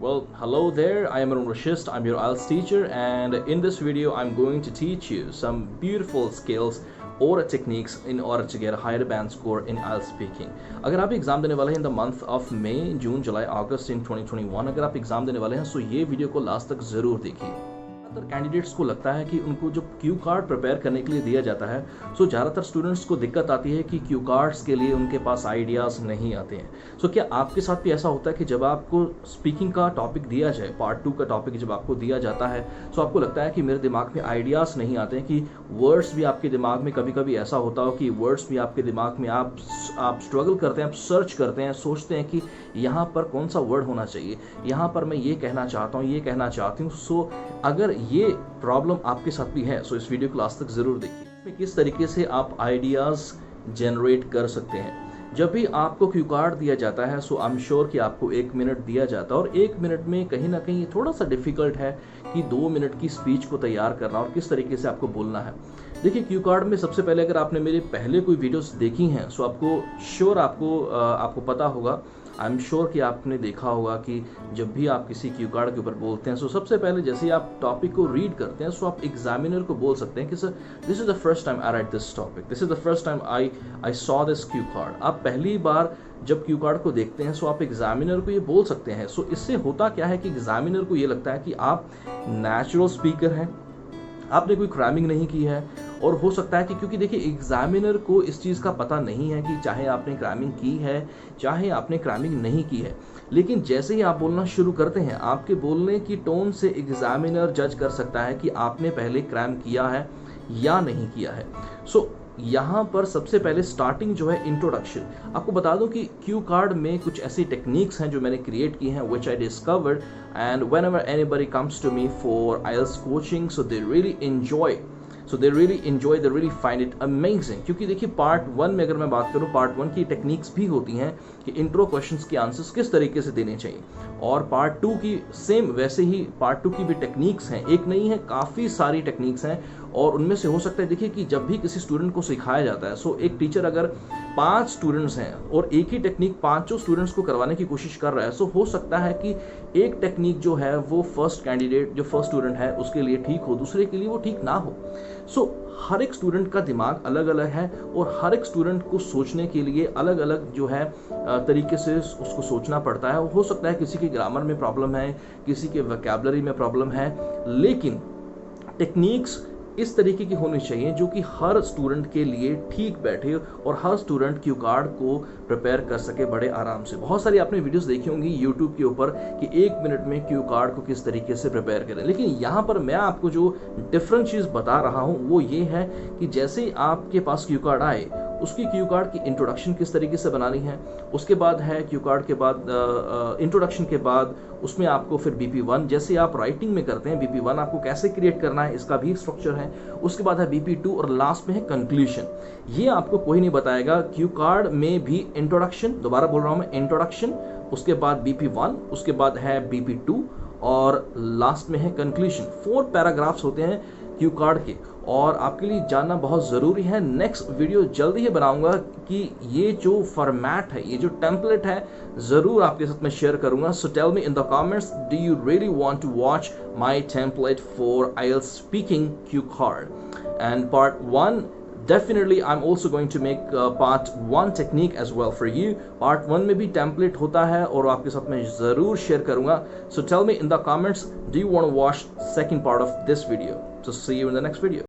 Well, hello there. I am Arun, I'm your IELTS teacher, and in this video, I'm going to teach you some beautiful skills or techniques in order to get a higher band score in IELTS speaking. अगर आप exam देने वाले हैं in the month of May, June, July, August in 2021, अगर आप exam देने वाले हैं तो ये वीडियो को लास्ट तक जरूर देखिए। ज़्यादातर कैंडिडेट्स को लगता है कि उनको जो क्यू कार्ड प्रिपेयर करने के लिए दिया जाता है, सो ज़्यादातर स्टूडेंट्स को दिक्कत आती है कि क्यू कार्ड्स के लिए उनके पास आइडियाज़ नहीं आते हैं। सो क्या आपके साथ भी ऐसा होता है कि जब आपको स्पीकिंग का टॉपिक दिया जाए, पार्ट 2 का टॉपिक जब आपको दिया जाता है, सो आपको लगता है कि मेरे दिमाग में आइडियाज़ नहीं आते हैं, कि वर्ड्स भी आपके दिमाग में कभी कभी ऐसा होता हो कि वर्ड्स भी आपके दिमाग में आप स्ट्रगल करते हैं, आप सर्च करते हैं, सोचते हैं कि यहाँ पर कौन सा वर्ड होना चाहिए, यहाँ पर मैं ये कहना चाहता हूँ, ये कहना चाहती हूँ। सो अगर ये प्रॉब्लम आपके साथ भी है, सो इस वीडियो को लास्ट तक जरूर देखिए। किस तरीके से आप आइडियाज़ जनरेट कर सकते हैं। जब भी आपको क्यू कार्ड दिया जाता है, सो आई एम श्योर कि आपको 1 मिनट दिया जाता है, और 1 मिनट में कहीं ना कहीं थोड़ा सा डिफिकल्ट है कि 2 मिनट की स्पीच को तैयार करना और किस तरीके से आपको बोलना है। देखिए, क्यू कार्ड में सबसे पहले अगर आपने मेरे पहले कोई वीडियोस देखी हैं, सो आपको श्योर आपको पता होगा, आई एम श्योर कि आपने देखा होगा कि जब भी आप किसी क्यू कार्ड के ऊपर बोलते हैं, सो सबसे पहले जैसे ही आप टॉपिक को रीड करते हैं, सो आप एग्जामिनर को बोल सकते हैं कि sir, this is the first time I right this topic, this is the first time I saw this Q card. आप पहली बार जब क्यू कार्ड को देखते हैं, सो आप एग्जामिनर को ये बोल सकते हैं। सो इससे होता क्या है कि एग्जामिनर को ये लगता है कि आप नेचुरल स्पीकर हैं, आपने कोई क्रैमिंग नहीं की है। और हो सकता है कि क्योंकि देखिए, एग्जामिनर को इस चीज़ का पता नहीं है कि चाहे आपने क्रैमिंग की है, चाहे आपने क्रैमिंग नहीं की है, लेकिन जैसे ही आप बोलना शुरू करते हैं, आपके बोलने की टोन से एग्जामिनर जज कर सकता है कि आपने पहले क्रैम किया है या नहीं किया है। सो यहाँ पर सबसे पहले स्टार्टिंग जो है इंट्रोडक्शन। आपको बता दूं कि क्यू कार्ड में कुछ ऐसी टेक्निक्स हैं जो मैंने क्रिएट की हैं, which I discovered, and whenever anybody comes to me for IELTS coaching, so they really enjoy, they really find it amazing। क्योंकि देखिए, पार्ट 1 में अगर मैं बात करूं, पार्ट 1 की टेक्निक्स भी होती हैं कि इंट्रो क्वेश्चंस के आंसर्स किस तरीके से देने चाहिए, और पार्ट 2 की सेम वैसे ही पार्ट 2 की भी टेक्निक्स हैं, एक नहीं है, काफ़ी सारी टेक्निक्स हैं। और उनमें से हो सकता है, देखिए, कि जब भी किसी स्टूडेंट को सिखाया जाता है, सो एक टीचर अगर 5 स्टूडेंट्स हैं और एक ही टेक्निक 5 स्टूडेंट्स को करवाने की कोशिश कर रहा है, सो हो सकता है कि एक टेक्निक जो है वो फर्स्ट स्टूडेंट है उसके लिए ठीक हो, दूसरे के लिए वो ठीक ना हो। सो हर एक स्टूडेंट का दिमाग अलग अलग है, और हर एक स्टूडेंट को सोचने के लिए अलग अलग जो है तरीके से उसको सोचना पड़ता है। हो सकता है किसी के ग्रामर में प्रॉब्लम है, किसी के वोकैबुलरी में प्रॉब्लम है, लेकिन टेक्निक्स इस तरीके की होनी चाहिए जो कि हर स्टूडेंट के लिए ठीक बैठे और हर स्टूडेंट क्यू कार्ड को प्रिपेयर कर सके बड़े आराम से। बहुत सारी आपने वीडियोस देखी होंगी यूट्यूब के ऊपर कि 1 मिनट में क्यू कार्ड को किस तरीके से प्रिपेयर करें, लेकिन यहाँ पर मैं आपको जो डिफरेंट चीज़ बता रहा हूँ वो ये है कि जैसे ही आपके पास क्यू कार्ड आए, उसकी क्यू कार्ड की इंट्रोडक्शन किस तरीके से बनानी है, उसके बाद है क्यू कार्ड के बाद इंट्रोडक्शन के बाद उसमें आपको फिर BP1, जैसे आप राइटिंग में करते हैं, BP1 आपको कैसे क्रिएट करना है, इसका भी स्ट्रक्चर है। उसके बाद है BP2, और लास्ट में है कंक्लूजन। ये आपको कोई नहीं बताएगा। क्यू कार्ड में भी इंट्रोडक्शन, दोबारा बोल रहा हूँ मैं, इंट्रोडक्शन, उसके बाद BP1, उसके बाद है BP2, और लास्ट में है कंक्लूजन। 4 पैराग्राफ्स होते हैं क्यू कार्ड के, और आपके लिए जानना बहुत ज़रूरी है। नेक्स्ट वीडियो जल्दी ही बनाऊंगा कि ये जो फॉर्मेट है, ये जो टेम्पलेट है, ज़रूर आपके साथ मैं शेयर करूंगा। So tell me in the comments, do you really want to watch my template for IELTS speaking cue card? And part 1, definitely I'm also going to make part 1 technique as well for you। part 1 में भी template होता है और आपके साथ मैं ज़रूर share करूंगा। so tell me in the comments, do you want to watch second part of this video? so see you in the next video।